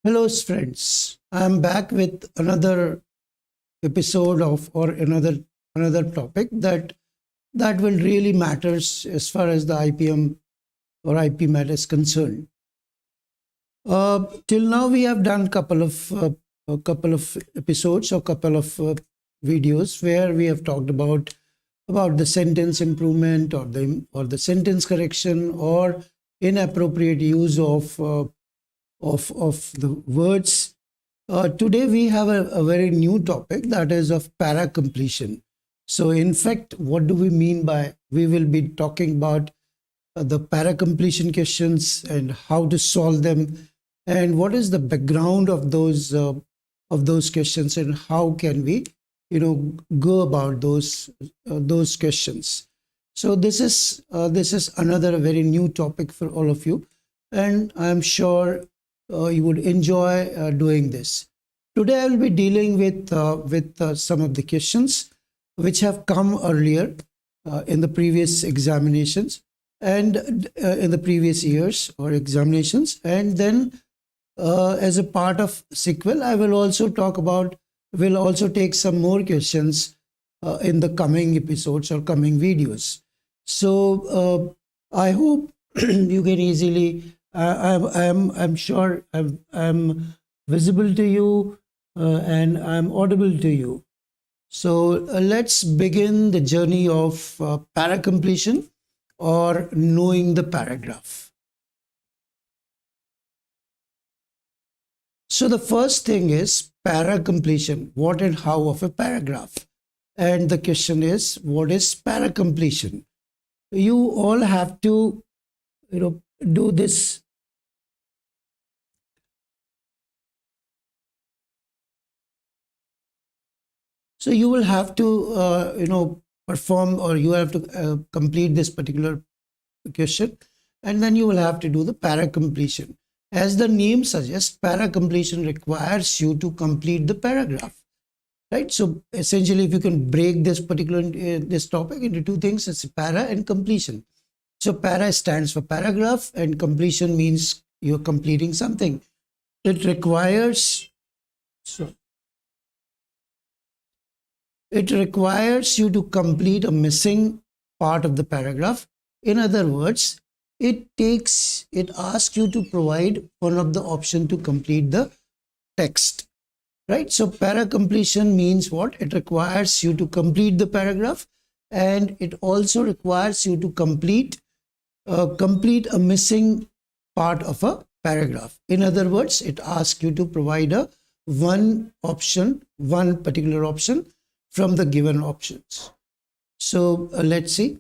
Hello, friends. I'm back with another episode of or another topic that will really matters as far as the IPM or IPMAT is concerned. Till now, we have done a couple of episodes or couple of videos where we have talked about the sentence improvement or the sentence correction or inappropriate use of the words. Today we have a very new topic, that is of para completion. So in fact, what do we mean by, we will be talking about the para completion questions and how to solve them, and what is the background of those questions, and how can we go about those questions. So this is another very new topic for all of you, and I'm sure you would enjoy doing this. Today I will be dealing with some of the questions which have come earlier in the previous examinations and in the previous years or examinations, and then as a part of sequel, I will also take some more questions in the coming episodes or coming videos. So I hope you can easily. I'm sure I'm visible to you and I'm audible to you. So let's begin the journey of para completion or knowing the paragraph. So the first thing is para completion, what and how of a paragraph. And the question is, what is para completion? You all have to do this. So you will have to perform, or you have to complete this particular question, and then you will have to do the para completion. As the name suggests, para completion requires you to complete the paragraph, right? So essentially, if you can break this particular this topic into two things, it's para and completion. So para stands for paragraph, and completion means you're completing something. It requires you to complete a missing part of the paragraph. In other words, it asks you to provide one of the option to complete the text, right? So para completion means what? It requires you to complete the paragraph, and it also requires you to complete a missing part of a paragraph. In other words, it asks you to provide one particular option from the given options. So let's see.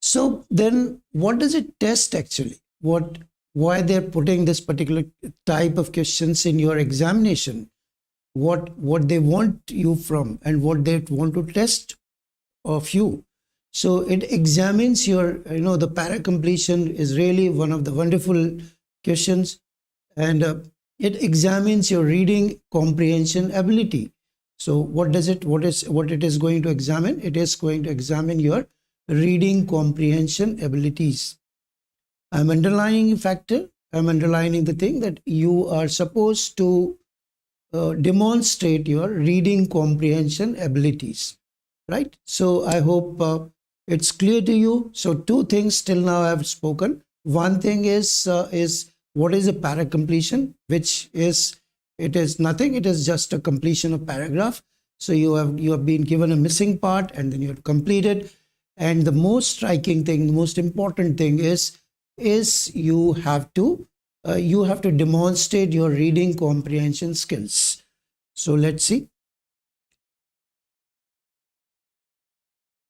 So then what does it test actually? Why they're putting this particular type of questions in your examination? What they want you from, and what they want to test of you. So it examines your, the para completion is really one of the wonderful questions, and it examines your reading comprehension ability. So what it is going to examine? It is going to examine your reading comprehension abilities. I'm underlining a factor. I'm underlining the thing that you are supposed to demonstrate your reading comprehension abilities, right? So I hope it's clear to you. So two things till now I have spoken. One thing is what is a para completion, which is, it is nothing. It is just a completion of paragraph. So you have been given a missing part, and then you have completed. And the most striking thing, the most important thing is you have to demonstrate your reading comprehension skills. So let's see.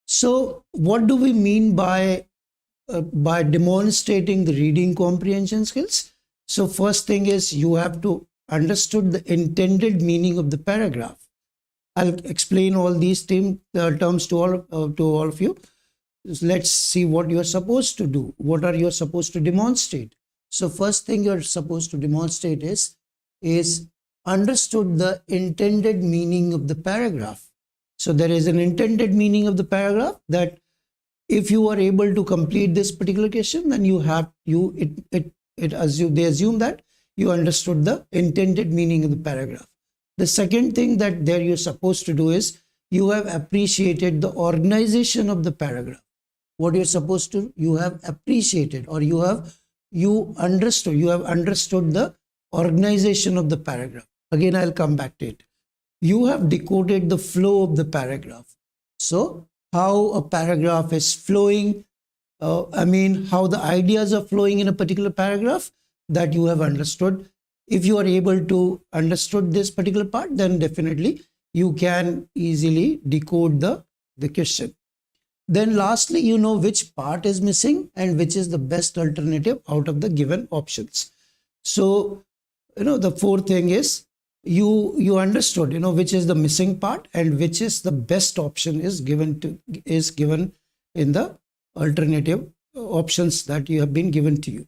So what do we mean by demonstrating the reading comprehension skills? So first thing is you have to understood the intended meaning of the paragraph. I'll explain all these terms to all of you. Let's see what you're supposed to do. What are you supposed to demonstrate? So first thing you're supposed to demonstrate is understood the intended meaning of the paragraph. So there is an intended meaning of the paragraph, that if you are able to complete this particular question, then it they assume that you understood the intended meaning of the paragraph. The second thing that there you're supposed to do is you have appreciated the organization of the paragraph. What you're supposed to, you have appreciated, or you have understood the organization of the paragraph. Again, I'll come back to it. You have decoded the flow of the paragraph. So how a paragraph is flowing, how the ideas are flowing in a particular paragraph, that you have understood. If you are able to understood this particular part, then definitely you can easily decode the question. Then lastly, you know which part is missing and which is the best alternative out of the given options. So, the fourth thing is you understood, which is the missing part and which is the best option is given in the alternative options that you have been given to you.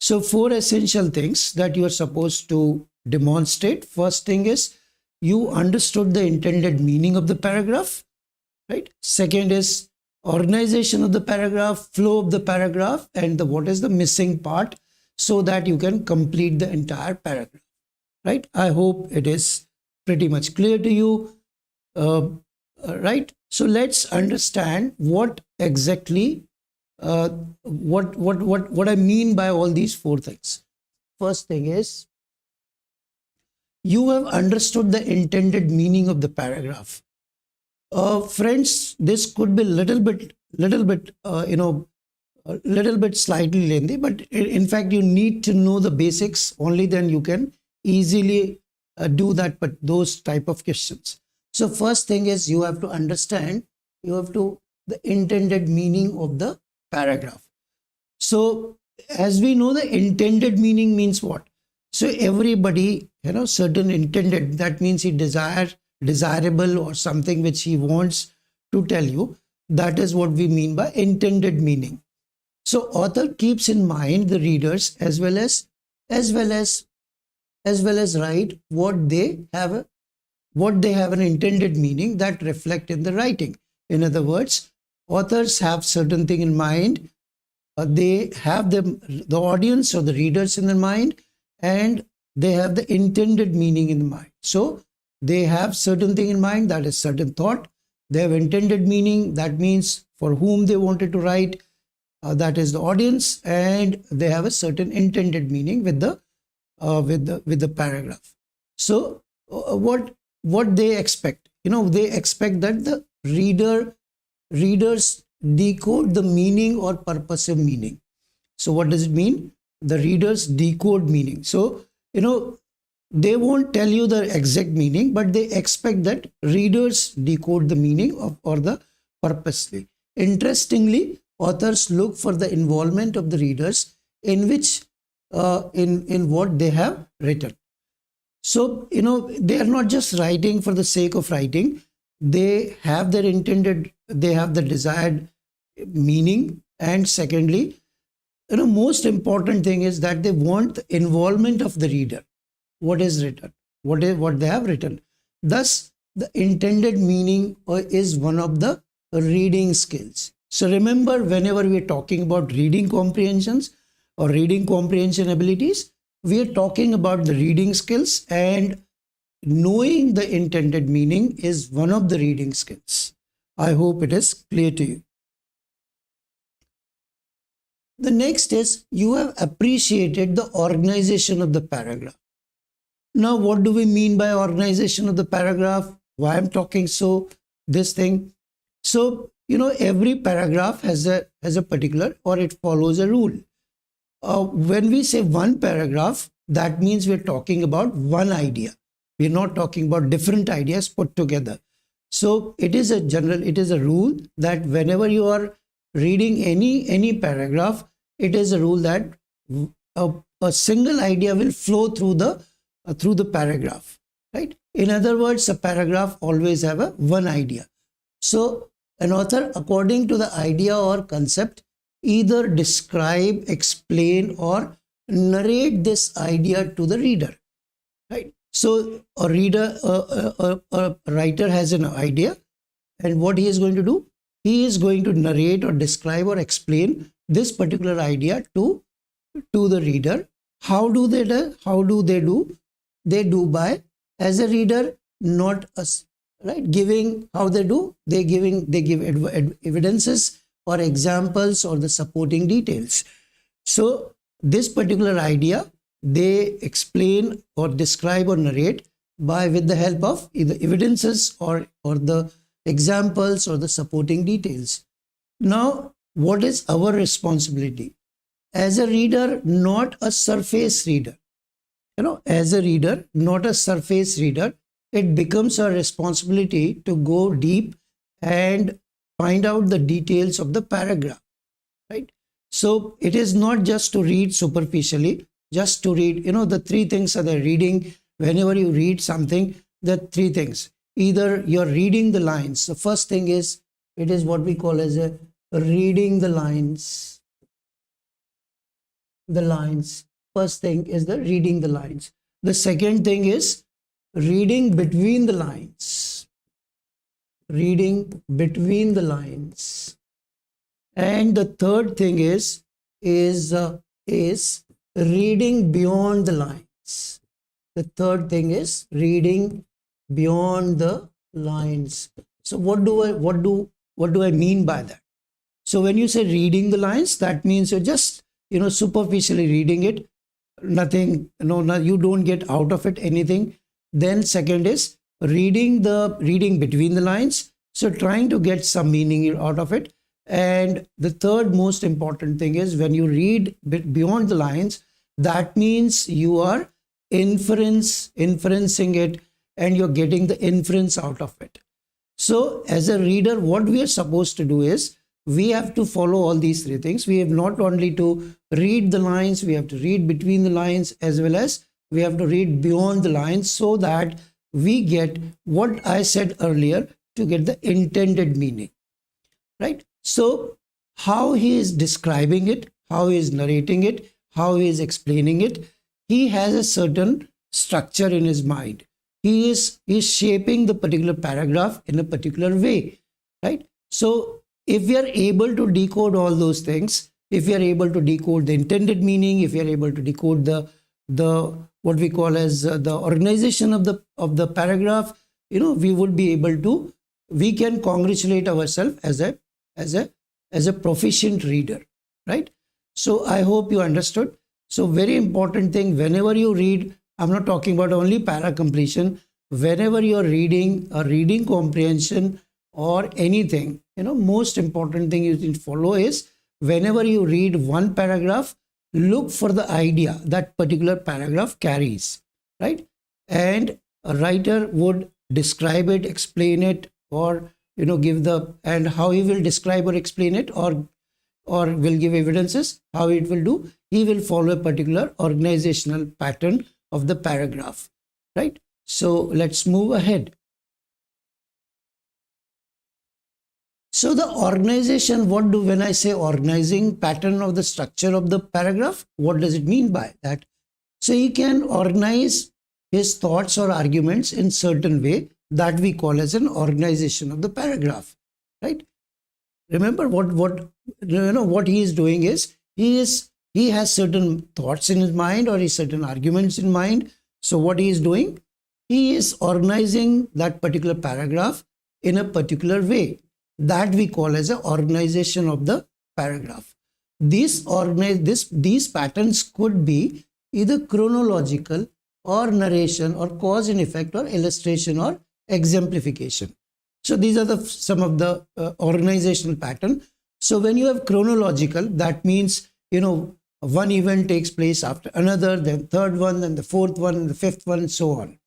So 4 essential things that you are supposed to demonstrate. First thing is you understood the intended meaning of the paragraph, right? Second is organization of the paragraph, flow of the paragraph, and what is the missing part, so that you can complete the entire paragraph, right? I hope it is pretty much clear to you, right? So let's understand what exactly what I mean by all these 4 things. First thing is you have understood the intended meaning of the paragraph. Friends, this could be little bit slightly lengthy, but in fact you need to know the basics. Only then you can easily do that, but those type of questions. So first thing is you have to understand the intended meaning of the paragraph. So as we know, the intended meaning means what? So everybody, certain intended, that means he desirable or something which he wants to tell you. That is what we mean by intended meaning. So author keeps in mind the readers as well as write what they have an intended meaning that reflect in the writing. In other words, authors have certain thing in mind. They have the audience or the readers in their mind, and they have the intended meaning in mind. So they have certain thing in mind, that is certain thought. They have intended meaning, that means for whom they wanted to write, that is the audience, and they have a certain intended meaning with the paragraph. So what they expect, they expect that the readers decode the meaning or purposive meaning. So what does it mean? The readers decode meaning. So they won't tell you the exact meaning, but they expect that readers decode the meaning or the purposely. Interestingly, authors look for the involvement of the readers in which in what they have written. So they are not just writing for the sake of writing. They have their they have the desired meaning, and secondly, most important thing is that they want the involvement of the reader. What is written, what they have written. Thus, the intended meaning is one of the reading skills. So remember, whenever we are talking about reading comprehensions or reading comprehension abilities, we are talking about the reading skills, and knowing the intended meaning is one of the reading skills. I hope it is clear to you. The next is you have appreciated the organization of the paragraph. Now, what do we mean by organization of the paragraph? Why I'm talking this thing? So, every paragraph has a particular, or it follows a rule. When we say one paragraph, that means we're talking about one idea. We're not talking about different ideas put together. So it is a rule that whenever you are reading any paragraph, it is a rule that a single idea will flow through the paragraph, right? In other words, a paragraph always have one idea. So an author, according to the idea or concept, either describe, explain, or narrate this idea to the reader, right? So a writer has an idea, and what he is going to do? He is going to narrate or describe or explain this particular idea to to the reader. How do they do? How do they do? They do by, as a reader, not us, right? Giving, how they do? They give evidences or examples or the supporting details. So this particular idea, they explain or describe or narrate by, with the help of either evidences or the examples or the supporting details. Now, what is our responsibility? As a reader, not a surface reader. As a reader, not a surface reader, it becomes our responsibility to go deep and find out the details of the paragraph, right? So it is not just to read superficially, just to read, the three things are the reading. Whenever you read something, the three things. Either you're reading the lines. The first thing is, it is what we call as a reading the lines. The lines. First thing is the reading the lines. The second thing is reading between the lines. Reading between the lines. And the third thing is reading beyond the lines. The third thing is reading beyond the lines. So what do I mean by that? So when you say reading the lines, that means you're just superficially reading it, nothing, you don't get out of it anything. Then second is reading between the lines, so trying to get some meaning out of it. And the third most important thing is, when you read beyond the lines, that means you are inferencing it, and you're getting the inference out of it. So as a reader, what we are supposed to do is, we have to follow all these three things. We have not only to read the lines, we have to read between the lines, as well as we have to read beyond the lines, so that we get what I said earlier, to get the intended meaning, right? So how he is describing it, how he is narrating it, how he is explaining it, he has a certain structure in his mind. He is shaping the particular paragraph in a particular way, right? So if we are able to decode all those things, if we are able to decode the intended meaning, if we are able to decode the what we call as the organization of the paragraph, we can congratulate ourselves as a proficient reader, right? So I hope you understood. So very important thing, whenever you read, I'm not talking about only para completion, whenever you're reading a reading comprehension or anything, most important thing you need to follow is, whenever you read one paragraph, look for the idea that particular paragraph carries, right? And a writer would describe it, explain it, or and how he will describe or explain it, or will give evidences how it will do. He will follow a particular organizational pattern of the paragraph, right? So let's move ahead. So the organization, when I say organizing pattern of the structure of the paragraph, what does it mean by that? So he can organize his thoughts or arguments in certain way that we call as an organization of the paragraph, right? Remember what he is doing is, he has certain thoughts in his mind, or certain arguments in mind. So what he is doing, he is organizing that particular paragraph in a particular way that we call as an organization of the paragraph. These patterns could be either chronological, or narration, or cause and effect, or illustration, or exemplification. So these are some of the organizational pattern. So when you have chronological, that means one event takes place after another, then third one, then the fourth one, the fifth one, and so on.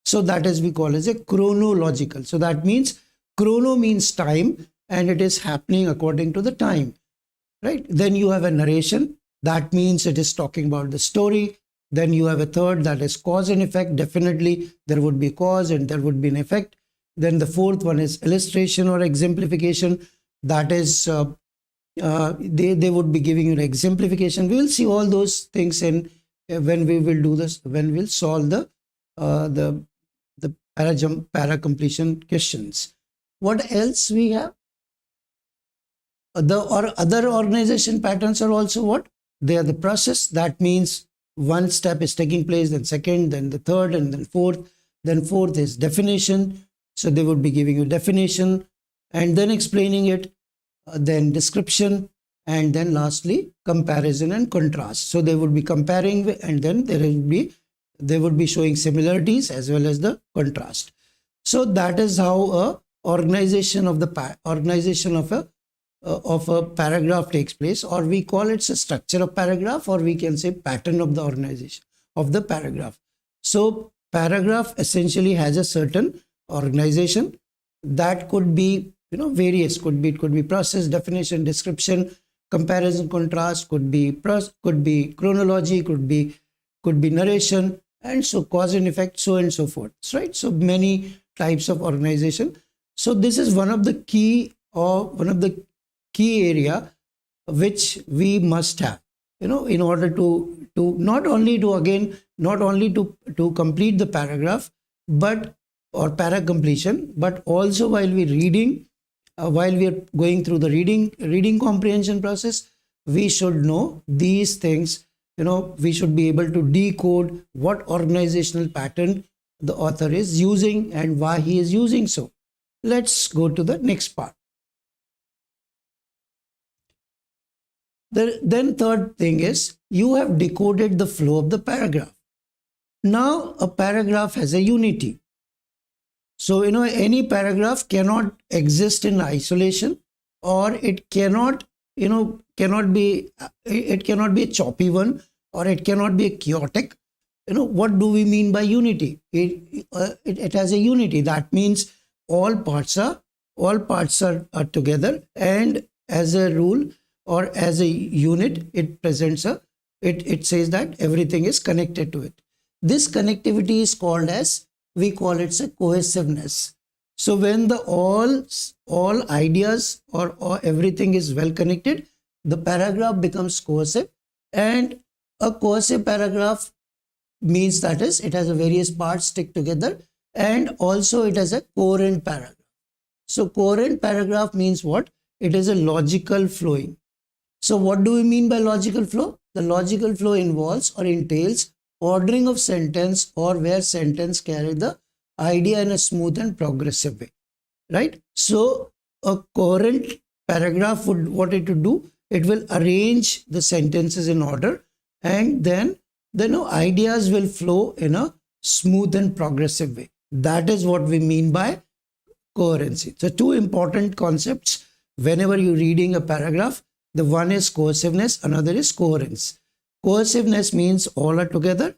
So that is we call as a chronological. So that means chrono means time, and it is happening according to the time, right? Then you have a narration, that means it is talking about the story. Then you have a third, that is cause and effect. Definitely there would be cause and there would be an effect. Then the fourth one is illustration or exemplification. That is they would be giving you an exemplification. We will see all those things in when we will do this, when we'll solve the para completion questions. What else we have? Other organization patterns are also what? They are the process. That means one step is taking place, then second, then the third, and then fourth. Then fourth is definition. So they would be giving you definition and then explaining it, then description, and then lastly comparison and contrast. So they would be comparing, and then they would be showing similarities as well as the contrast. So that is how a organization of a paragraph takes place, or we call it a structure of paragraph, or we can say pattern of the organization of the paragraph. So paragraph essentially has a certain organization that could be, various. It could be process, definition, description, comparison, contrast, could be chronology, could be narration, and so cause and effect, so and so forth, right? So many types of organization. So this is one of the key area which we must have, in order to not only to complete the paragraph, but or para completion, but also while we reading, while we are going through the reading comprehension process, we should know these things. We should be able to decode what organizational pattern the author is using and why he is using so. Let's go to the next part. Then third thing is, you have decoded the flow of the paragraph. Now a paragraph has a unity. So any paragraph cannot exist in isolation, or it cannot be a choppy one, or it cannot be a chaotic. What do we mean by unity? It has a unity. That means all parts are together, and as a rule or as a unit, it presents it says that everything is connected to it. This connectivity is called as, we call it a cohesiveness. So when the all ideas or everything is well connected, the paragraph becomes cohesive. And a cohesive paragraph means that is, it has a various parts stick together, and also it has a coherent paragraph. So coherent paragraph means what? It is a logical flowing. So what do we mean by logical flow? The logical flow involves or entails ordering of sentence, or where sentence carry the idea in a smooth and progressive way, right? So a coherent paragraph would, what it would do, it will arrange the sentences in order, and then ideas will flow in a smooth and progressive way. That is what we mean by coherency. So two important concepts whenever you're reading a paragraph. The one is cohesiveness, another is coherence. Cohesiveness means all are together,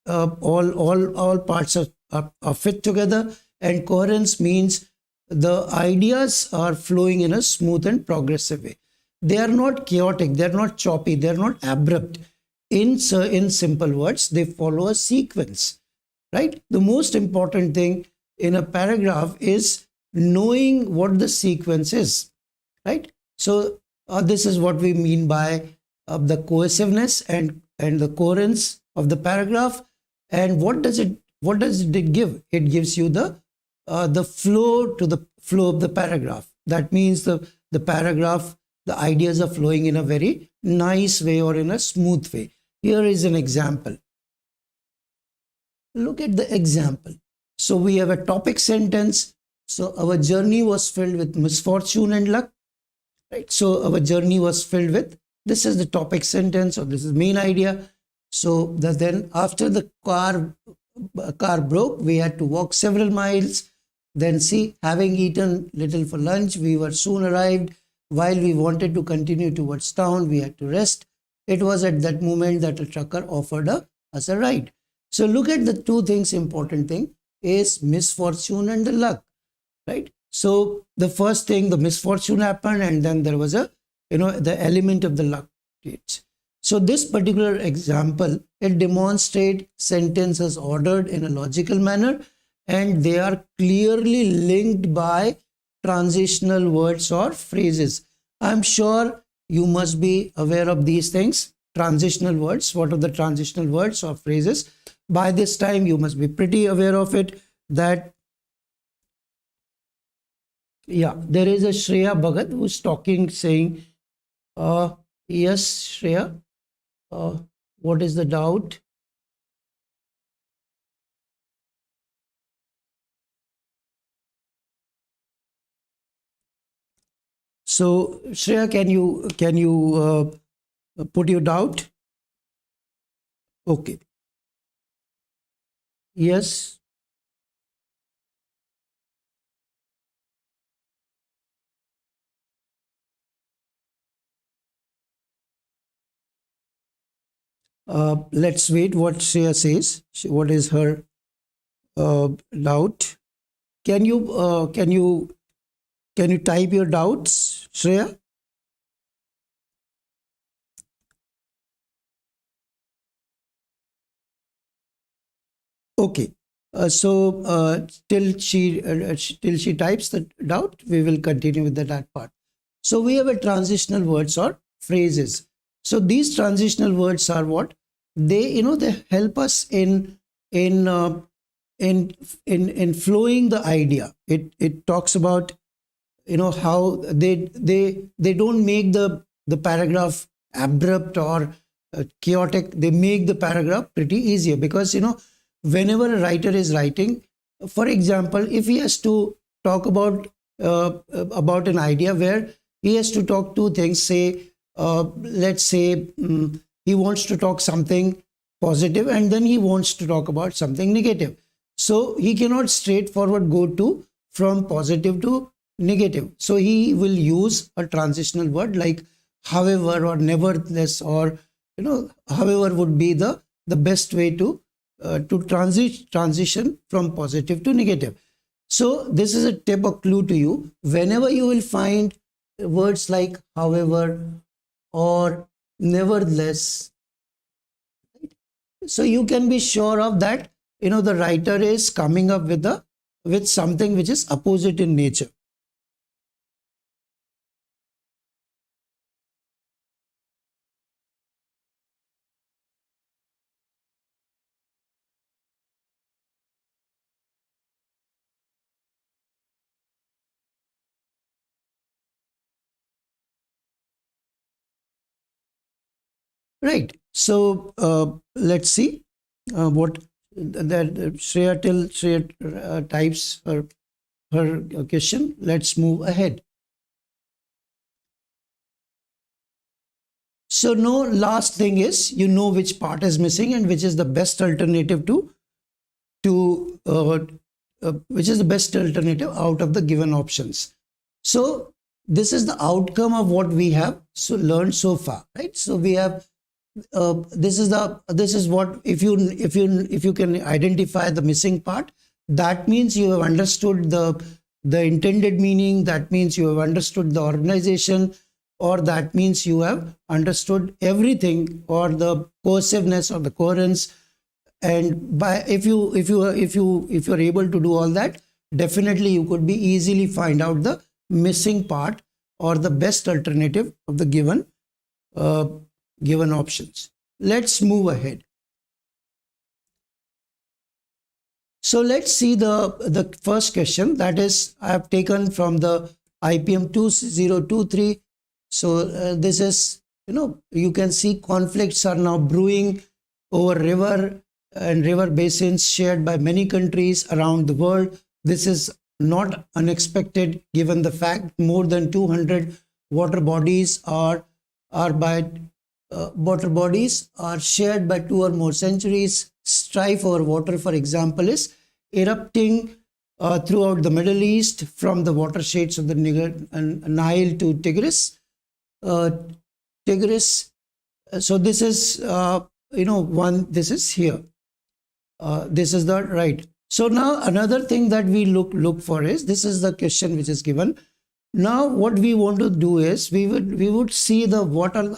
all parts are fit together, and coherence means the ideas are flowing in a smooth and progressive way. They are not chaotic, they are not choppy, they are not abrupt. In simple words, they follow a sequence, right? The most important thing in a paragraph is knowing what the sequence is, right? So this is what we mean by the cohesiveness and the coherence of the paragraph. And what does it give? It gives you the flow to the flow of the paragraph. That means the paragraph, the ideas are flowing in a very nice way or in a smooth way. Here is an example. Look at the example. So we have a topic sentence. So our journey was filled with misfortune and luck. Right. So our journey was filled with, this is the topic sentence, or this is main idea. So then after the car broke, we had to walk several miles. Then having eaten little for lunch, we were soon arrived. While we wanted to continue towards town, we had to rest. It was at that moment that a trucker offered us a ride. So look at the two things. Important thing is misfortune and the luck, right? So the first thing, the misfortune happened, and then there was the element of the luck. So this particular example, it demonstrates sentences ordered in a logical manner, and they are clearly linked by transitional words or phrases. I'm sure you must be aware of these things. Transitional words. What are the transitional words or phrases? By this time, you must be pretty aware of it, that there is a Shreya Bhagat who's talking, saying, yes, Shreya. What is the doubt? So Shreya, can you put your doubt? Okay. Yes. Let's wait what Shreya says. What is her doubt? Can you can you type your doubts, Shreya? Okay. Till she types the doubt, we will continue with that part. So we have a transitional words or phrases. So these transitional words are what they help us in uh, in in flowing the idea. It talks about how they don't make the paragraph abrupt or chaotic. They make the paragraph pretty easier because whenever a writer is writing, for example, if he has to talk about an idea where he has to talk two things, say let's say he wants to talk something positive and then he wants to talk about something negative, so he cannot straightforward go to from positive to negative. So he will use a transitional word like however or nevertheless, or however would be the best way to transition from positive to negative. So this is a tip or clue to you. Whenever you will find words like however or nevertheless, so you can be sure of that the writer is coming up with something which is opposite in nature. Right. So let's see what that Shreya, till Shreya types her question. Let's move ahead. So no, last thing is which part is missing and which is the best alternative to which is the best alternative out of the given options. So this is the outcome of what we have learned so far, right? So we have this is what, if you can identify the missing part, that means you have understood the intended meaning, that means you have understood the organization, or that means you have understood everything, or the cohesiveness or the coherence. And by if you're able to do all that, definitely you could be easily find out the missing part or the best alternative of the uh, given options. Let's move ahead. So let's see the first question, that is I have taken from the IPM 2023. So this is you can see conflicts are now brewing over river and river basins shared by many countries around the world. This is not unexpected given the fact more than 200 water bodies water bodies are shared by two or more centuries. Strife over water, for example, is erupting throughout the Middle East, from the watersheds of the Nile to Tigris. Uh, Tigris. So this is one. This is here. This is the right. So now another thing that we look for is, this is the question which is given. Now what we want to do is we would see the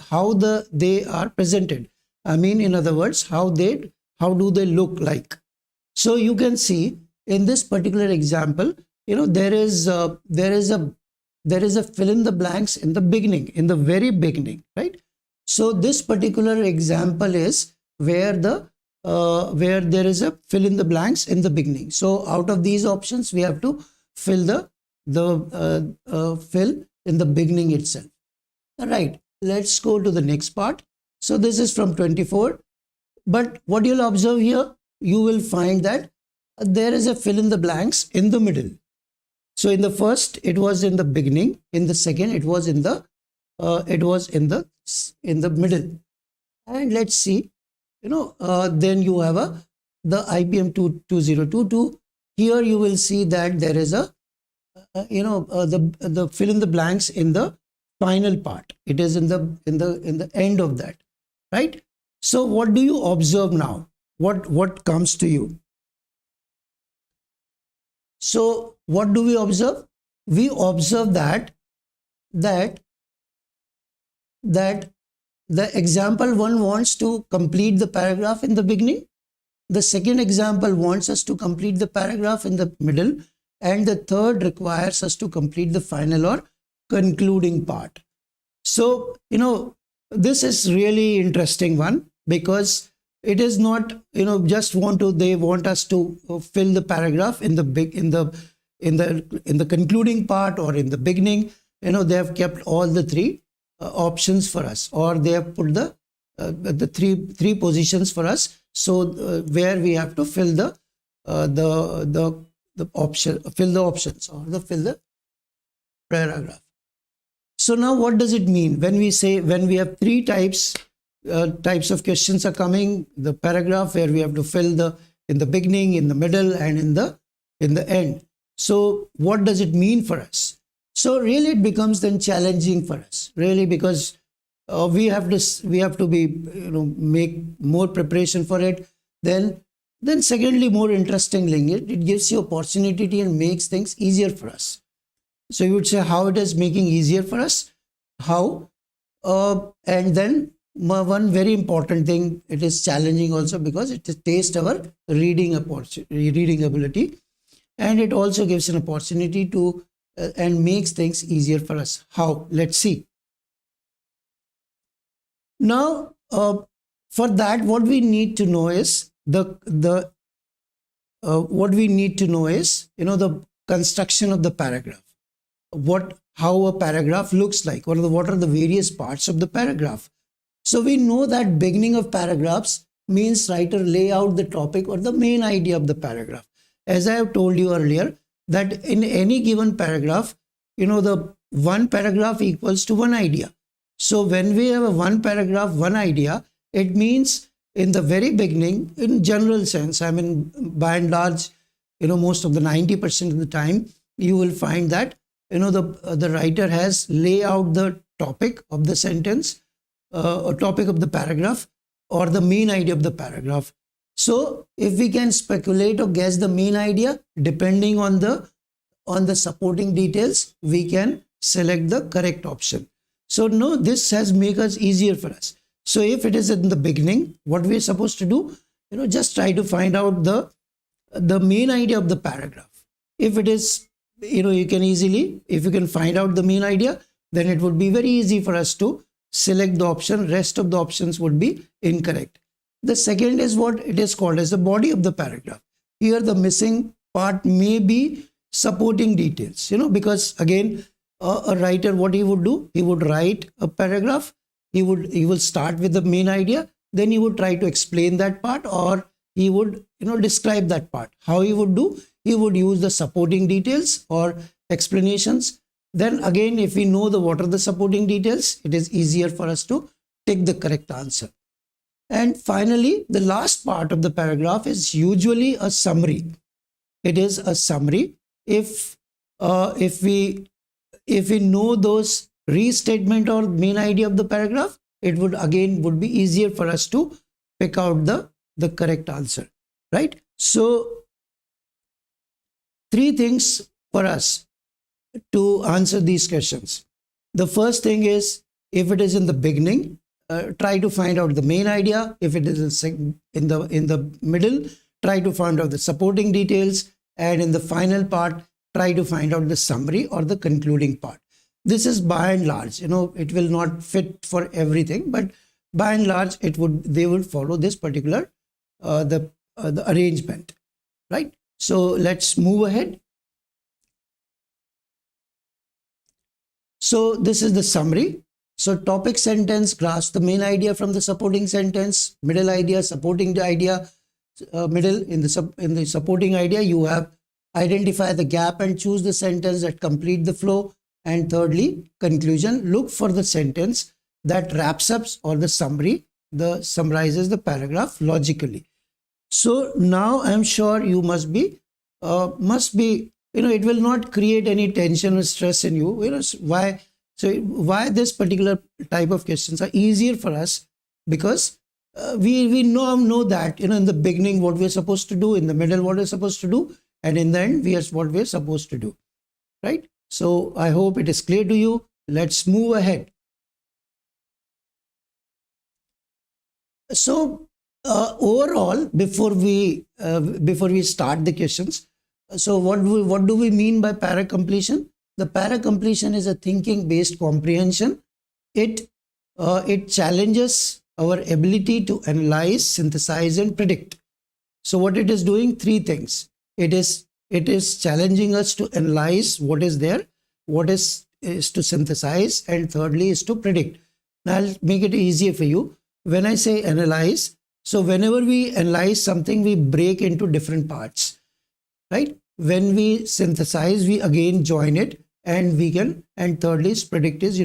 how they are presented. I mean, in other words, how do they look like. So you can see in this particular example, there is a fill in the blanks in the beginning, in the very beginning, right? So this particular example is where there is a fill in the blanks in the beginning. So out of these options, we have to fill the fill in the beginning itself. All right, let's go to the next part. So this is from 24. But what you'll observe here, you will find that there is a fill in the blanks in the middle. So in the first, it was in the beginning. In the second, it was in the middle. And let's see, then you have the IPM 2022. Here you will see that there is the fill in the blanks in the final part. It is in the end of that, right? So what do you observe now? What comes to you? So what do we observe? We observe that the example 1 wants to complete the paragraph in the beginning. The second example wants us to complete the paragraph in the middle. And the third requires us to complete the final or concluding part. So, this is really interesting one, because it is not, they want us to fill the paragraph in the concluding part or in the beginning. They have kept all the three options for us, or they have put the three positions for us. So where we have to fill the options, or fill the paragraph. So now what does it mean when we have three types of questions are coming? The paragraph where we have to fill in the beginning, in the middle, and in the end. So what does it mean for us? So really it becomes then challenging for us, really, because we have to be make more preparation for it. Then secondly, more interestingly, it gives you opportunity and makes things easier for us. So you would say how it is making easier for us. How? And then one very important thing, it is challenging also because it tests our reading ability, and it also gives an opportunity to and makes things easier for us. How? Let's see. Now, for that, what we need to know is the construction of the paragraph. How a paragraph looks like, or what are the various parts of the paragraph. So we know that beginning of paragraphs means writer lay out the topic or the main idea of the paragraph. As I have told you earlier, that in any given paragraph, the one paragraph equals to one idea. So when we have a one paragraph, one idea, it means in the very beginning, in general sense, I mean, by and large, most of the 90% of the time, you will find that, the writer has lay out the topic of the sentence, or topic of the paragraph, or the main idea of the paragraph. So if we can speculate or guess the main idea, depending on the supporting details, we can select the correct option. So no, this has made us easier for us. So if it is in the beginning, what we are supposed to do, just try to find out the main idea of the paragraph. If it is, you can easily, if you can find out the main idea, then it would be very easy for us to select the option. Rest of the options would be incorrect. The second is what it is called as the body of the paragraph. Here the missing part may be supporting details, because again, a writer, what he would do, he would write a paragraph. He will start with the main idea, then he would try to explain that part, or he would describe that part. How he would do? He would use the supporting details or explanations. Then again, if we know what are the supporting details, it is easier for us to take the correct answer. And finally, the last part of the paragraph is usually a summary. It is a summary. If we know those restatement or main idea of the paragraph, it would be easier for us to pick out the correct answer, right? So three things for us to answer these questions. The first thing is, if it is in the beginning, try to find out the main idea. If it is in the middle, try to find out the supporting details, and in the final part, try to find out the summary or the concluding part. This is by and large, it will not fit for everything, but by and large, they would follow this particular the arrangement, right? So let's move ahead. So this is the summary. So topic sentence grasp the main idea from the supporting sentence, middle idea supporting the idea, middle in the supporting idea you have identify the gap and choose the sentence that complete the flow. And thirdly, conclusion, look for the sentence that wraps up or the summary, the summarizes the paragraph logically. So now I'm sure you must be, it will not create any tension or stress in you. Why? So why this particular type of questions are easier for us? Because we know that, in the beginning what we're supposed to do, in the middle what we're supposed to do, and in the end what we're supposed to do, right? So I hope it is clear to you. Let's move ahead. So overall, before we start the questions, so what do we mean by para completion? The para completion is a thinking based comprehension. It challenges our ability to analyze, synthesize, and predict. So what it is doing, three things. It is challenging us to analyze what is there, what is to synthesize, and thirdly is to predict. Now I'll make it easier for you. When I say analyze, so whenever we analyze something, we break into different parts, right? When we synthesize, we again join it, and and thirdly is predict is,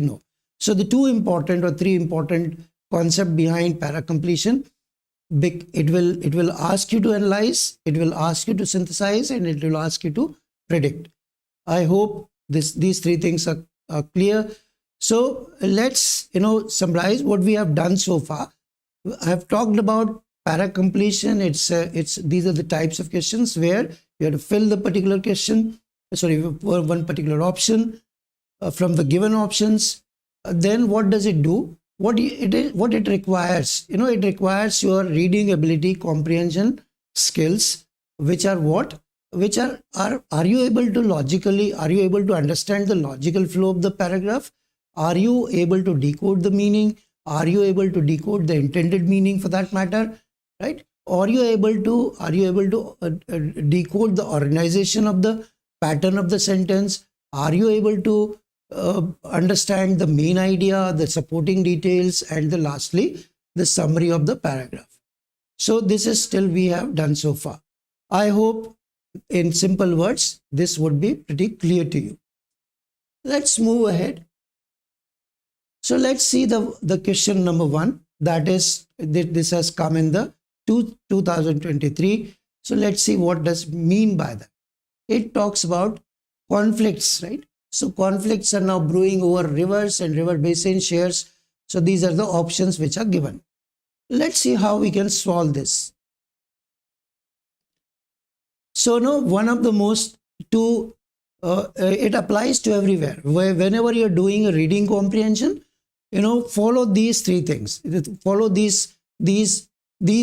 So the two important or three important concept behind para completion, it will ask you to analyze, it will ask you to synthesize, and it will ask you to predict. I hope these three things are clear. So let's summarize what we have done so far. I have talked about para completion. These are the types of questions where you have to fill the particular question, one particular option from the given options. Then what does it do? What it requires? It requires your reading ability, comprehension skills, which are what? Which are you able to logically? Are you able to understand the logical flow of the paragraph? Are you able to decode the meaning? Are you able to decode the intended meaning for that matter? Right? Are you able to decode the organization of the pattern of the sentence? Are you able to understand the main idea, the supporting details, and lastly, the summary of the paragraph? So this is still we have done so far. I hope in simple words, this would be pretty clear to you. Let's move ahead. So let's see the question number 1. That is, this has come in the 2023. So let's see what does mean by that. It talks about conflicts, right? So conflicts are now brewing over rivers and river basin shares. So these are the options which are given. Let's see how we can solve this. So now one of the most it applies to everywhere. Whenever you're doing a reading comprehension, follow these three things. Follow these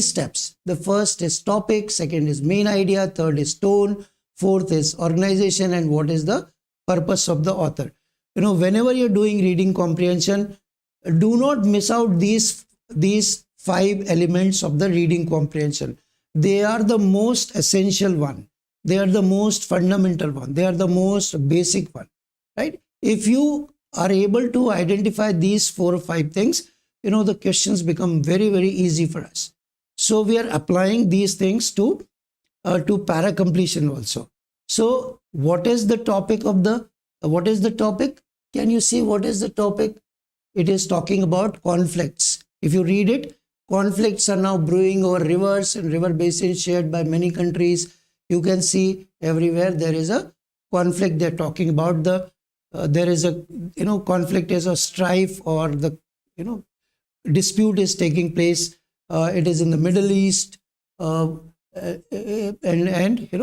steps. The first is topic, second is main idea, third is tone, fourth is organization, and what is the purpose of the author. Whenever you're doing reading comprehension, do not miss out these 5 elements of the reading comprehension. They are the most essential one. They are the most fundamental one. They are the most basic one, right? If you are able to identify these 4 or 5 things, the questions become very, very easy for us. So we are applying these things to para completion also. So what is the topic of what is the topic? Can you see what is the topic? It is talking about conflicts. If you read it, conflicts are now brewing over rivers and river basins shared by many countries. You can see everywhere there is a conflict. They're talking about there is a conflict is a strife, or the dispute is taking place. It is in the Middle East and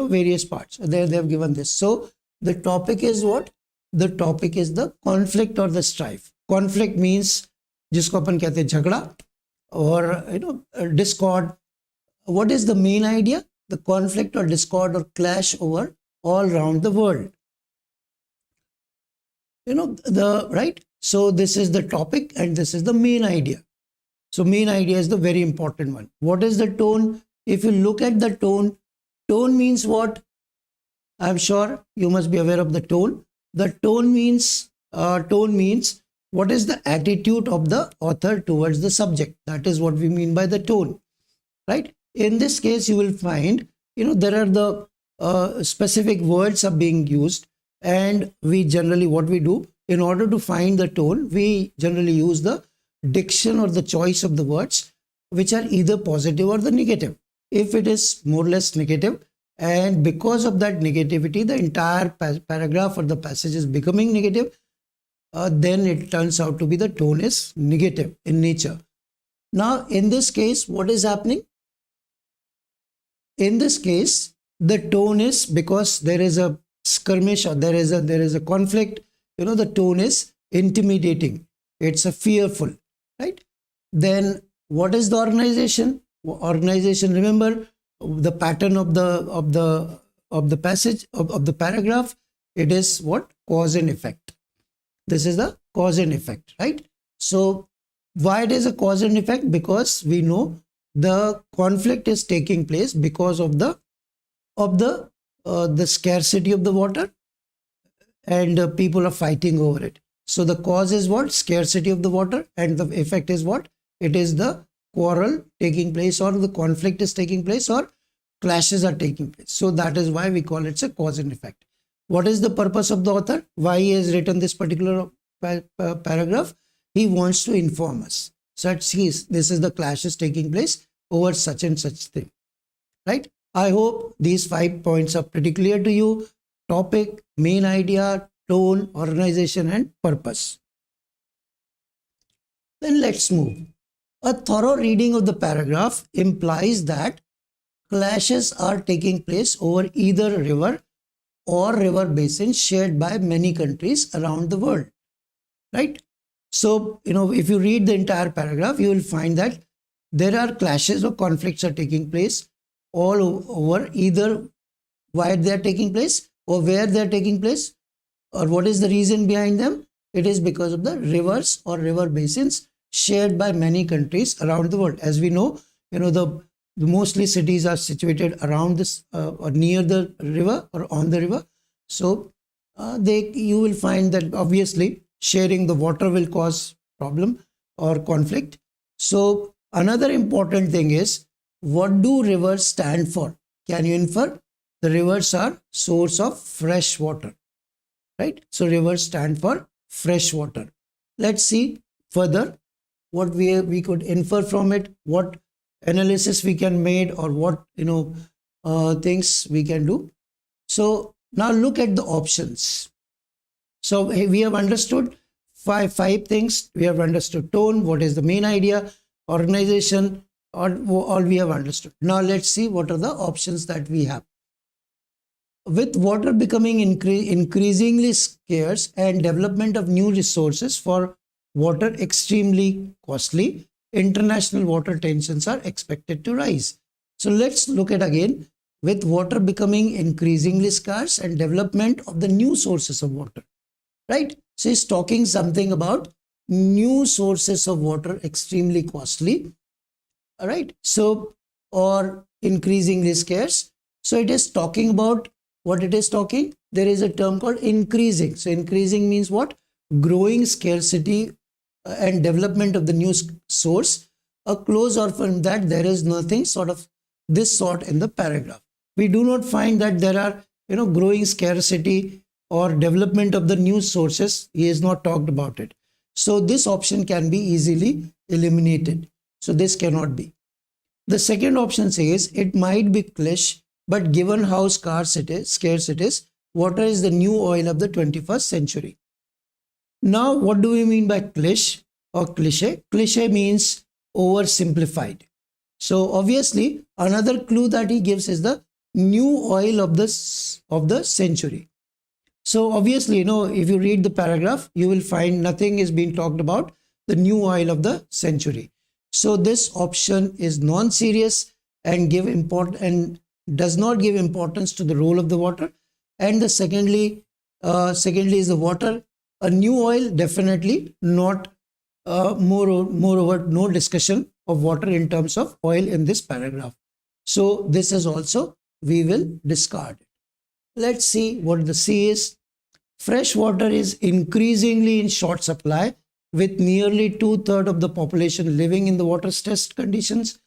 various parts. They have given this. So the topic is what? The topic is the conflict or the strife. Conflict means जिसको अपन कहते हैं झगड़ा or discord. What is the main idea? The conflict or discord or clash over all around the world. Right? So this is the topic and this is the main idea. So main idea is the very important one. What is the tone? If you look at the tone means what? I'm sure you must be aware of the tone. The tone means what is the attitude of the author towards the subject. That is what we mean by the tone, right? In this case, you will find, there are the specific words are being used, and we generally, what we do in order to find the tone, we generally use the diction or the choice of the words, which are either positive or the negative. If it is more or less negative, and because of that negativity, the entire paragraph or the passage is becoming negative, then it turns out to be the tone is negative in nature. Now, in this case, what is happening? In this case, the tone is, because there is a skirmish or there is a conflict, the tone is intimidating. It's a fearful, right? Then what is the organization? Organization, remember the pattern of the passage of the paragraph. It is what? Cause and effect. This is the cause and effect, right? So why it is a cause and effect? Because we know the conflict is taking place because of the scarcity of the water, and people are fighting over it. So the cause is what? Scarcity of the water, and the effect is what? It is the quarrel taking place, or the conflict is taking place, or clashes are taking place. So that is why we call it a cause and effect. What is the purpose of the author? Why he has written this particular paragraph? He wants to inform us. This is the clashes taking place over such and such thing, right? I hope these 5 points are pretty clear to you. Topic, main idea, tone, organization, and purpose. Then let's move. A thorough reading of the paragraph implies that clashes are taking place over either river or river basin shared by many countries around the world, right? So, if you read the entire paragraph, you will find that there are clashes or conflicts are taking place all over, either why they are taking place or where they are taking place, or what is the reason behind them. It is because of the rivers or river basins shared by many countries around the world. As we know, the mostly cities are situated around this or near the river or on the river. So you will find that obviously sharing the water will cause problem or conflict. So another important thing is, what do rivers stand for? Can you infer? The rivers are source of fresh water, right? So rivers stand for fresh water. Let's see further what we could infer from it, what analysis we can make, or what things we can do. So now look at the options. So we have understood five things. We have understood tone, what is the main idea, organization, all we have understood. Now let's see what are the options that we have. With water becoming increasingly scarce and development of new resources for water extremely costly, international water tensions are expected to rise. So let's look at again, with water becoming increasingly scarce and development of the new sources of water, right? So he's talking something about new sources of water extremely costly, all right? So, or increasingly scarce. So it is talking about what it is talking. There is a term called increasing. So increasing means what? Growing scarcity and development of the new source. A close or from that there is nothing sort of this sort in the paragraph. We do not find that there are growing scarcity or development of the new sources. He has not talked about it. So this option can be easily eliminated. So this cannot be. The second option says it might be cliché, but given how scarce it is, water is the new oil of the 21st century. Now, what do we mean by cliché or cliché? Cliché means oversimplified. So obviously, another clue that he gives is the new oil of the century. So obviously, if you read the paragraph, you will find nothing is being talked about the new oil of the century. So this option is non-serious and does not give importance to the role of the water. And the secondly is the water. A new oil, definitely not. Moreover, no discussion of water in terms of oil in this paragraph. So this is also, we will discard it. Let's see what the C is. Fresh water is increasingly in short supply with nearly 2/3 of the population living in the water stressed conditions,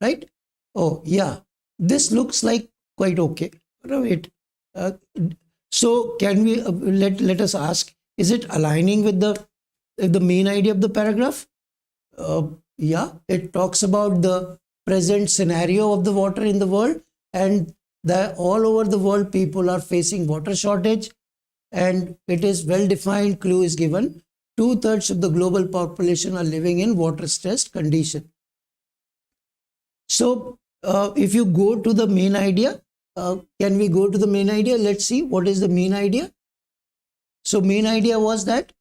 right? Oh, yeah, this looks like quite okay, right? Uh, so can we let us ask, is it aligning with the main idea of the paragraph? Uh, yeah, it talks about the present scenario of the water in the world, and that all over the world people are facing water shortage, and it is well defined. Clue is given: 2/3 of the global population are living in water stressed condition. So if you go to the main idea, can we go to the main idea? Let's see what is the main idea. So main idea was that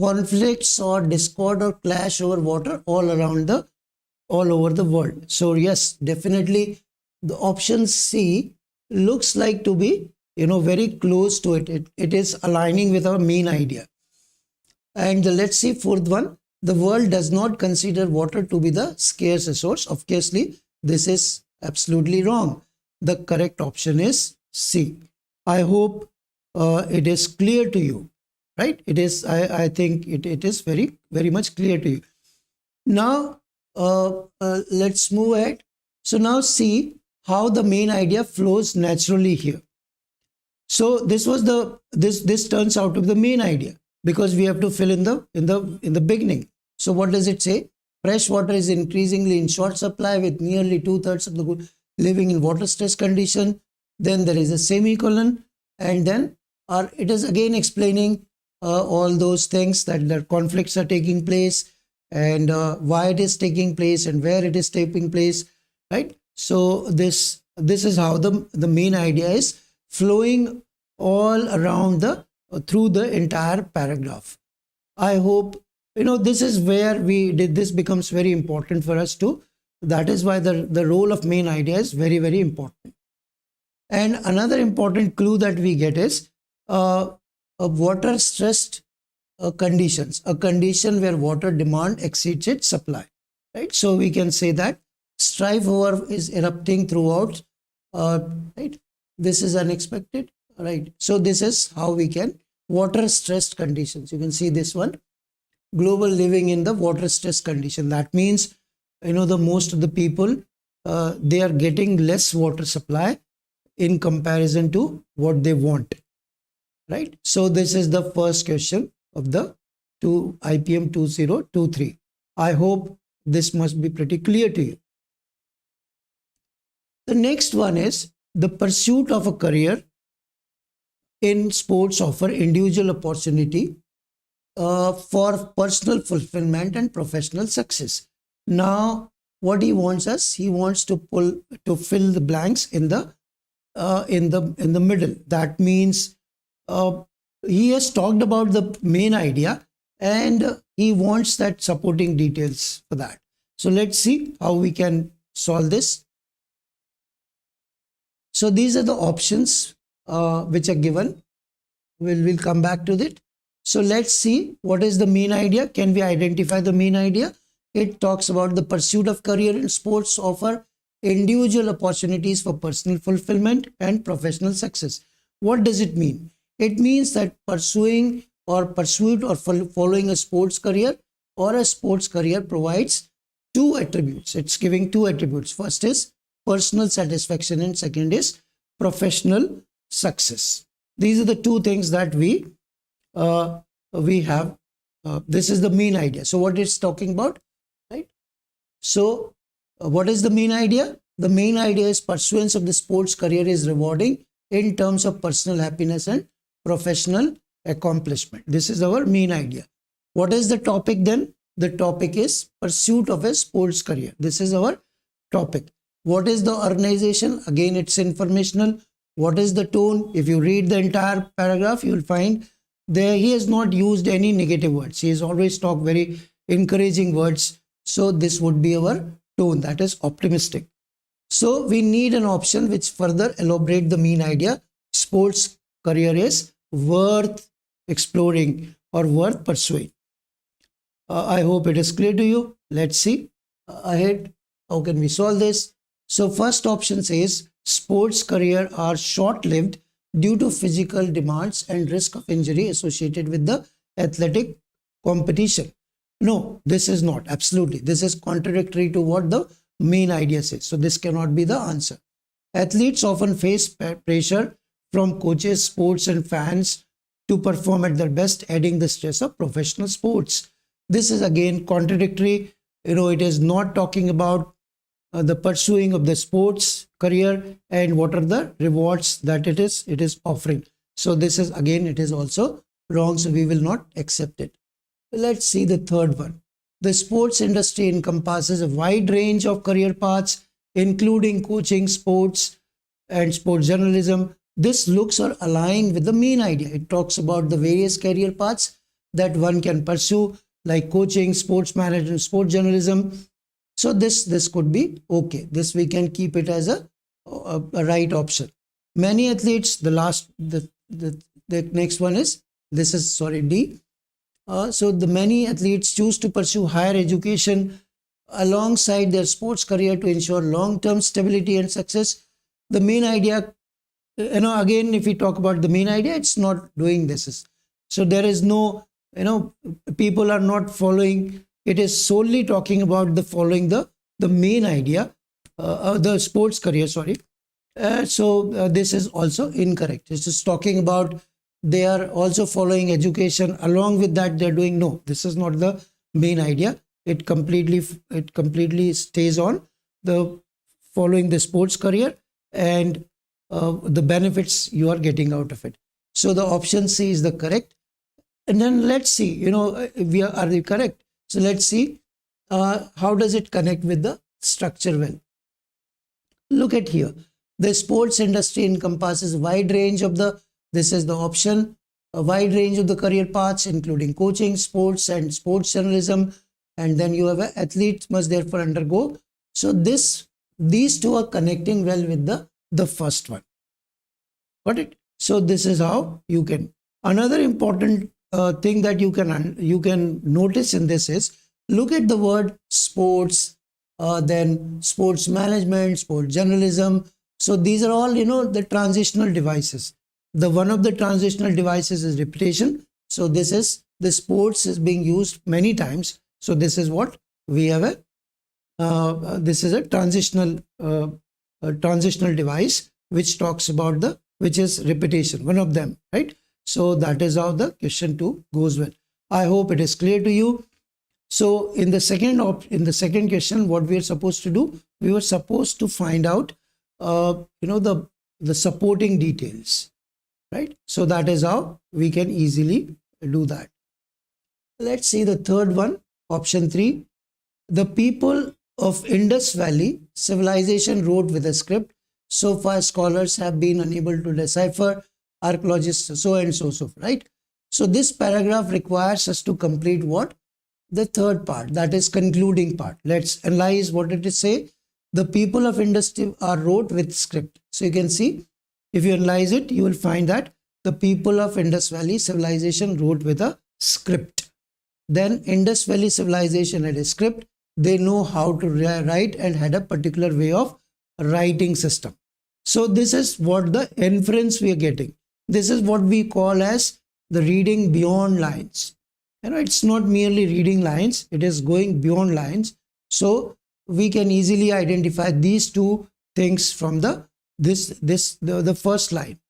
conflicts or discord or clash over water all over the world. So yes, definitely the option C looks like to be very close to it. It is aligning with our main idea. And let's see fourth one. The world does not consider water to be the scarce resource. Obviously, this is absolutely wrong. The correct option is C. I hope it is clear to you, right? It is. I think it is very much clear to you. Now let's move ahead. So now see how the main idea flows naturally here. So this turns out to be the main idea, because we have to fill in the beginning. So what does it say? Fresh water is increasingly in short supply, with nearly 2/3 of the world living in water stress condition. Then there is a semicolon, and then it is again explaining all those things, that the conflicts are taking place, and why it is taking place, and where it is taking place, right? So this is how the main idea is flowing all around through the entire paragraph. I hope this is where this becomes very important for us too. That is why the role of main idea is very important. And another important clue that we get is a water stressed conditions, a condition where water demand exceeds its supply, right? So we can say that strife over is erupting throughout, right? This is unexpected, right? So this is how we can water stressed conditions. You can see this one, global living in the water stress condition. That means the most of the people they are getting less water supply in comparison to what they want, right? So this is the first question of the IPM 2023. I hope this must be pretty clear to you. The next one is the pursuit of a career in sports offer individual opportunity for personal fulfillment and professional success. Now, what he wants us, he wants to fill the blanks in the middle. That means he has talked about the main idea, and he wants that supporting details for that. So let's see how we can solve this. So these are the options which are given. We'll come back to it. So let's see what is the main idea. Can we identify the main idea? It talks about the pursuit of career in sports offer individual opportunities for personal fulfillment and professional success. What does it mean? It means that pursuit or following a sports career or a sports career provides two attributes. It's giving two attributes. First is personal satisfaction, and second is professional success. These are the two things that we have. This is the main idea. So what it's talking about, right? So what is the main idea? The main idea is pursuance of the sports career is rewarding in terms of personal happiness and professional accomplishment. This is our main idea. What is the topic then? The topic is pursuit of a sports career. This is our topic. What is the organization? Again, it's informational. What is the tone? If you read the entire paragraph, you will find there he has not used any negative words. He has always talked very encouraging words. So this would be our tone, that is optimistic. So we need an option which further elaborate the main idea. Sports career is worth exploring or worth pursuing. I hope it is clear to you. Let's see ahead. How can we solve this? So first option says sports career are short-lived due to physical demands and risk of injury associated with the athletic competition. No, this is not. Absolutely. This is contradictory to what the main idea says. So this cannot be the answer. Athletes often face pressure from coaches, sports, and fans to perform at their best, adding the stress of professional sports. This is again contradictory. It is not talking about the pursuing of the sports career and what are the rewards that it is offering. So this is again, it is also wrong. So we will not accept it. Let's see the third one. The sports industry encompasses a wide range of career paths, including coaching, sports, and sports journalism. This looks or align with the main idea. It talks about the various career paths that one can pursue, like coaching, sports management, sports journalism. So this could be okay. This we can keep it as a right option. Many athletes, the next one is, this is, sorry, D. So the many athletes choose to pursue higher education alongside their sports career to ensure long-term stability and success. The main idea, again, if we talk about the main idea, it's not doing this. So there is no, people are not following. It is solely talking about the following the main idea, the sports career, sorry. So this is also incorrect. This is talking about they are also following education. Along with that, they're doing, no, this is not the main idea. It completely stays on the following the sports career and the benefits you are getting out of it. So the option C is the correct. And then let's see, are they correct? So let's see how does it connect with the structure well. Look at here. The sports industry encompasses a wide range of this is the option, a wide range of the career paths, including coaching, sports, and sports journalism. And then you have athletes must therefore undergo. So these two are connecting well with the first one. Got it? So this is how you can. Another important thing that you can notice in this is, look at the word sports, then sports management, sports journalism. So these are all, the transitional devices. The one of the transitional devices is repetition. So this is, the sports is being used many times. So this is what we have this is a transitional device which talks about which is repetition, one of them, right? So that is how the question 2 goes well. I hope it is clear to you. So in the second question, what we are supposed to do, we were supposed to find out, the supporting details, right? So that is how we can easily do that. Let's see the third one, option 3. The people of Indus Valley civilization wrote with a script. So far, scholars have been unable to decipher, archaeologists, so and so forth, right? So this paragraph requires us to complete what? The third part, that is concluding part. Let's analyze what it is say. The people of Indus are wrote with script. So you can see, if you analyze it, you will find that the people of Indus Valley civilization wrote with a script. Then Indus Valley civilization had a script. They know how to write and had a particular way of writing system. So this is what the inference we are getting. This is what we call as the reading beyond lines. It's not merely reading lines, it is going beyond lines. So we can easily identify these two things from the first line.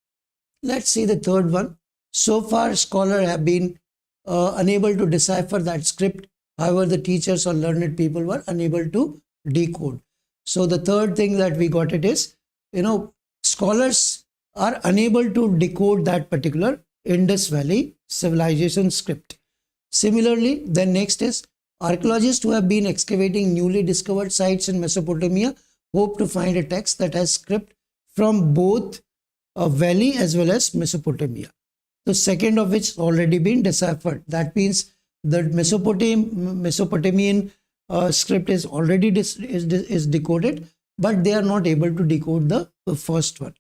Let's see the third one. So far, scholars have been unable to decipher that script. However, the teachers or learned people were unable to decode. So the third thing that we got it is, scholars are unable to decode that particular Indus Valley civilization script. Similarly, the next is, archaeologists who have been excavating newly discovered sites in Mesopotamia hope to find a text that has script from both a valley as well as Mesopotamia. The second of which already been deciphered. That means the Mesopotamian script is already is decoded, but they are not able to decode the first one.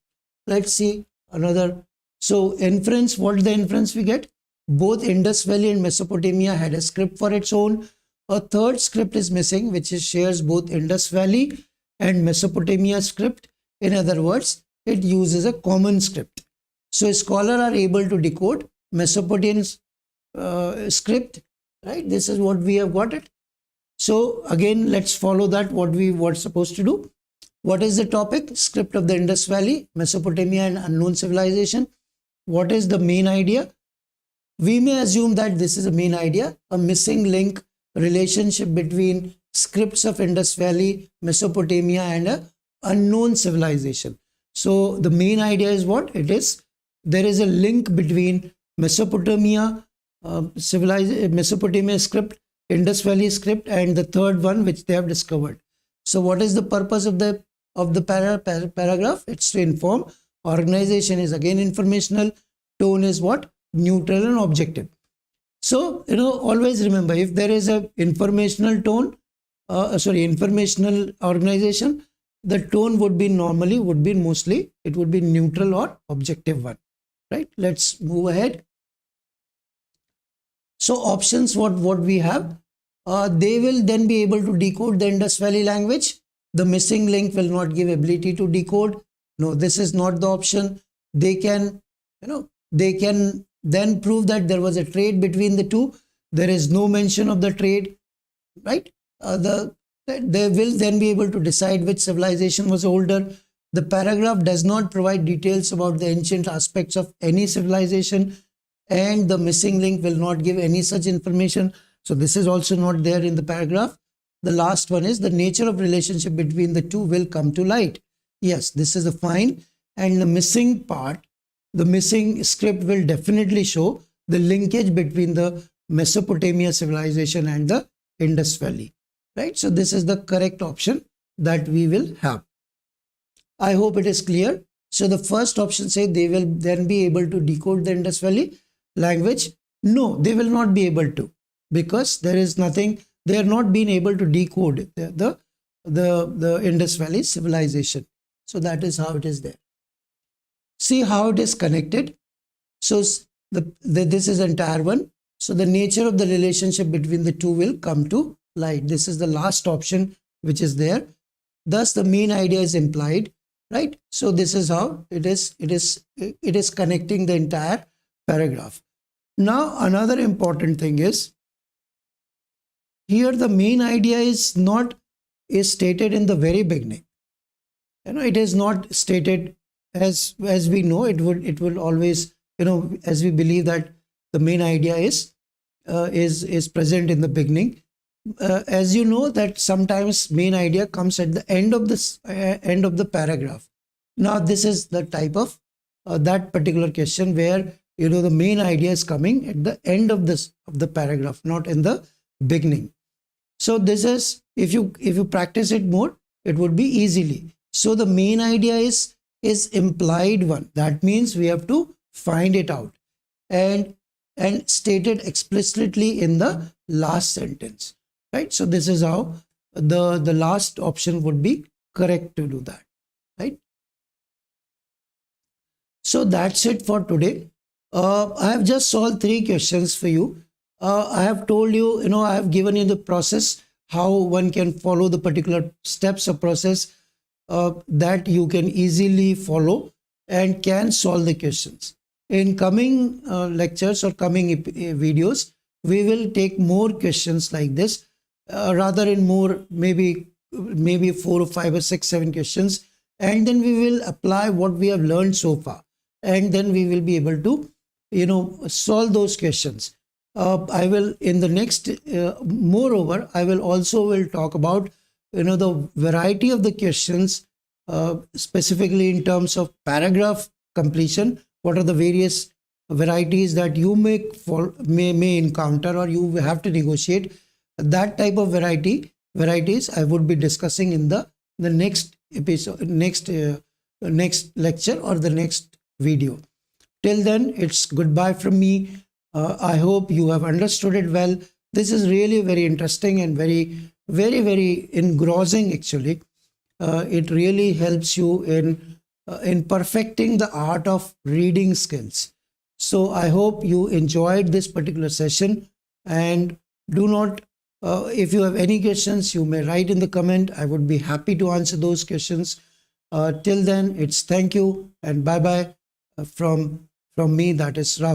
Let's see another. So inference, what is the inference we get? Both Indus Valley and Mesopotamia had a script for its own. A third script is missing, which shares both Indus Valley and Mesopotamia script. In other words, it uses a common script. So scholars are able to decode Mesopotamian script right? This is what we have got it. So again, let's follow that, what we were supposed to do. What is the topic? Script of the Indus Valley, Mesopotamia and unknown civilization. What is the main idea? We may assume that this is a main idea, a missing link relationship between scripts of Indus Valley, Mesopotamia and a unknown civilization. So the main idea is what? It is, there is a link between Mesopotamia, Mesopotamia script, Indus Valley script, and the third one which they have discovered. So what is the purpose of the paragraph? It's to inform. Organization is again informational. Tone is what? Neutral and objective. So, always remember, if there is a informational tone, informational organization, the tone would be mostly, it would be neutral or objective one, right? Let's move ahead. So options, what we have, they will then be able to decode the Indus Valley language. The missing link will not give ability to decode. No, this is not the option. They can, they can then prove that there was a trade between the two. There is no mention of the trade, right? They will then be able to decide which civilization was older. The paragraph does not provide details about the ancient aspects of any civilization, and the missing link will not give any such information. So this is also not there in the paragraph. The last one is the nature of relationship between the two will come to light. Yes, this is a fine. And the missing part, the missing script will definitely show the linkage between the Mesopotamia civilization and the Indus Valley, right? So this is the correct option that we will have. I hope it is clear. So the first option says they will then be able to decode the Indus Valley language. No, they will not be able to, because there is nothing, they are not being able to decode the Indus Valley civilization. So that is how it is there. See how it is connected. So this is entire one. So the nature of the relationship between the two will come to light. This is the last option which is there. Thus the main idea is implied, right? So this is how it is connecting the entire paragraph. Now another important thing is, here the main idea is stated in the very beginning. It is not stated as we know. It will always, as we believe that the main idea is present in the beginning. As you know that sometimes main idea comes at the end of the paragraph. Now this is the type of that particular question where the main idea is coming at the end of the paragraph, not in the beginning. So this is, if you practice it more, it would be easily. So the main idea is implied one. That means we have to find it out and state it explicitly in the last sentence, right? So this is how the last option would be correct to do that, right? So that's it for today. I have just solved 3 questions for you. I have told you, I have given you the process, how one can follow the particular steps of process that you can easily follow and can solve the questions. In coming lectures or coming videos, we will take more questions like this, rather in more, maybe 4 or 5 or 6, 7 questions, and then we will apply what we have learned so far, and then we will be able to solve those questions. I will in the next moreover I will also talk about the variety of the questions, specifically in terms of paragraph completion. What are the various varieties that you may encounter, or you have to negotiate? That type of varieties I would be discussing in the next episode, next lecture or the next video. Till then, it's goodbye from me. I hope you have understood it well. This is really very interesting and very, very, very engrossing actually. It really helps you in perfecting the art of reading skills. So I hope you enjoyed this particular session, and do not, if you have any questions, you may write in the comment. I would be happy to answer those questions. Till then, it's thank you and bye-bye from me, that is Rahul.